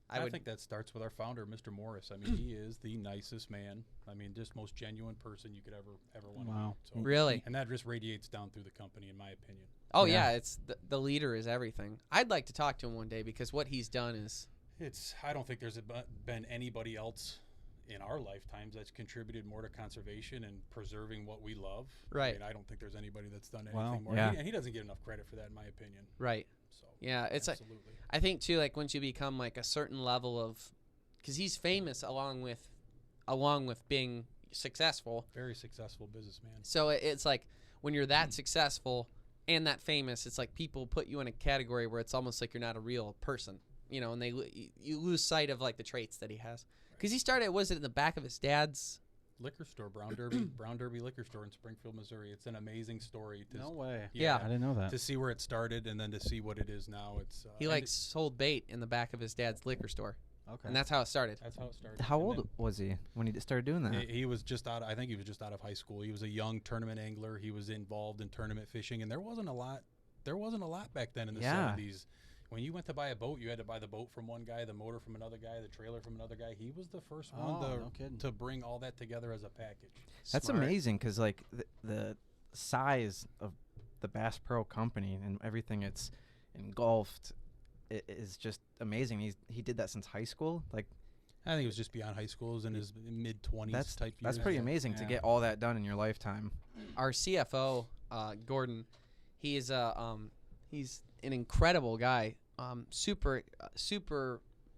I think that starts with our founder, Mr. Morris. I mean, he is the nicest man. I mean, just most genuine person you could ever want to meet. So, really? And that just radiates down through the company, in my opinion. Oh, yeah. It's the leader is everything. I'd like to talk to him one day because what he's done is... I don't think there's been anybody else in our lifetimes that's contributed more to conservation and preserving what we love. Right. I mean, I don't think there's anybody that's done anything more. Yeah. And he doesn't get enough credit for that, in my opinion. Right. So yeah, it's absolutely. I think too, like once you become like a certain level of, because he's famous along with being successful. Very successful businessman. So it's like when you're that successful and that famous, it's like people put you in a category where it's almost like you're not a real person, you know, and you lose sight of like the traits that he has. Because he started, was it in the back of his dad's liquor store, Brown Derby liquor store in Springfield, Missouri. It's an amazing story. No way. Yeah. I didn't know that. To see where it started and then to see what it is now. It's he like sold bait in the back of his dad's liquor store. Okay. And that's how it started. That's how it started. How old was he when he started doing that? He was just out. I think he was just out of high school. He was a young tournament angler. He was involved in tournament fishing, and there wasn't a lot back then in the 70s. When you went to buy a boat, you had to buy the boat from one guy, the motor from another guy, the trailer from another guy. He was the first one to bring all that together as a package. That's amazing because, like, the size of the Bass Pro company and everything it's engulfed is just amazing. He did that since high school. Like, I think it was just beyond high school. It was in his mid-20s type years. That's pretty amazing to get all that done in your lifetime. Our CFO, Gordon, he's an incredible guy. Super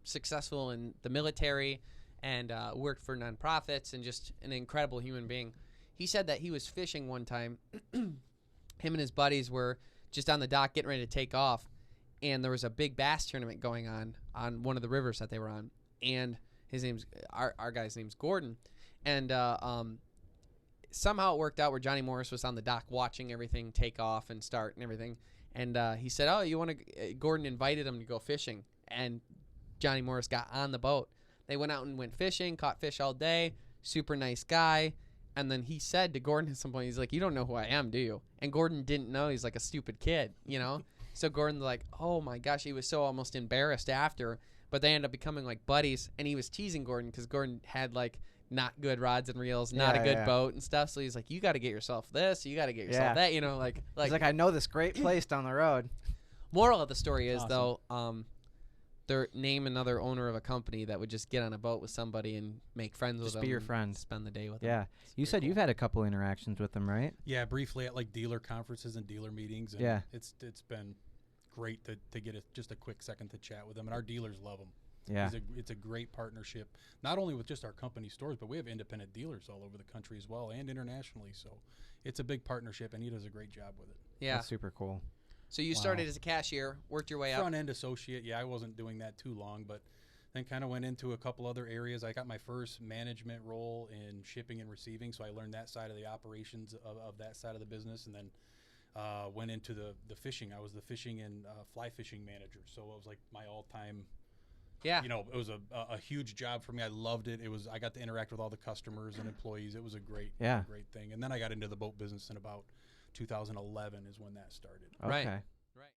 successful in the military and worked for nonprofits and just an incredible human being. He said that he was fishing one time. Him and his buddies were just on the dock getting ready to take off, and there was a big bass tournament going on one of the rivers that they were on. And his name's our guy's name's Gordon, and somehow it worked out where Johnny Morris was on the dock watching everything take off and start and everything. And he said, "Oh, you want to?" Gordon invited him to go fishing, and Johnny Morris got on the boat. They went out and went fishing, caught fish all day. Super nice guy. And then he said to Gordon at some point, he's like, "You don't know who I am, do you?" And Gordon didn't know. He's like a stupid kid, you know. So Gordon's like, "Oh my gosh," he was so almost embarrassed after. But they ended up becoming like buddies, and he was teasing Gordon because Gordon had like not good rods and reels, not a good boat and stuff. So he's like, "You got to get yourself this, you got to get yourself that," you know, like he's like, "I know this great place down the road." Moral of the story is though, name another owner of a company that would just get on a boat with somebody and make friends with them. Just be your friend. Spend the day with them. Yeah. You said you've had a couple interactions with them, right? Yeah, briefly at like dealer conferences and dealer meetings. And it's been great to get just a quick second to chat with them, and our dealers love them. Yeah. It's a great partnership, not only with just our company stores, but we have independent dealers all over the country as well and internationally. So it's a big partnership, and he does a great job with it. Yeah. That's super cool. So you started as a cashier, worked your way up. Front-end associate. Yeah, I wasn't doing that too long, but then kind of went into a couple other areas. I got my first management role in shipping and receiving, so I learned that side of the operations of that side of the business, and then went into the fishing. I was the fishing and fly fishing manager, so it was like my all-time. Yeah. You know, it was a huge job for me. I loved it. I got to interact with all the customers and employees. It was a great thing. And then I got into the boat business in about 2011 is when that started. Right. Okay.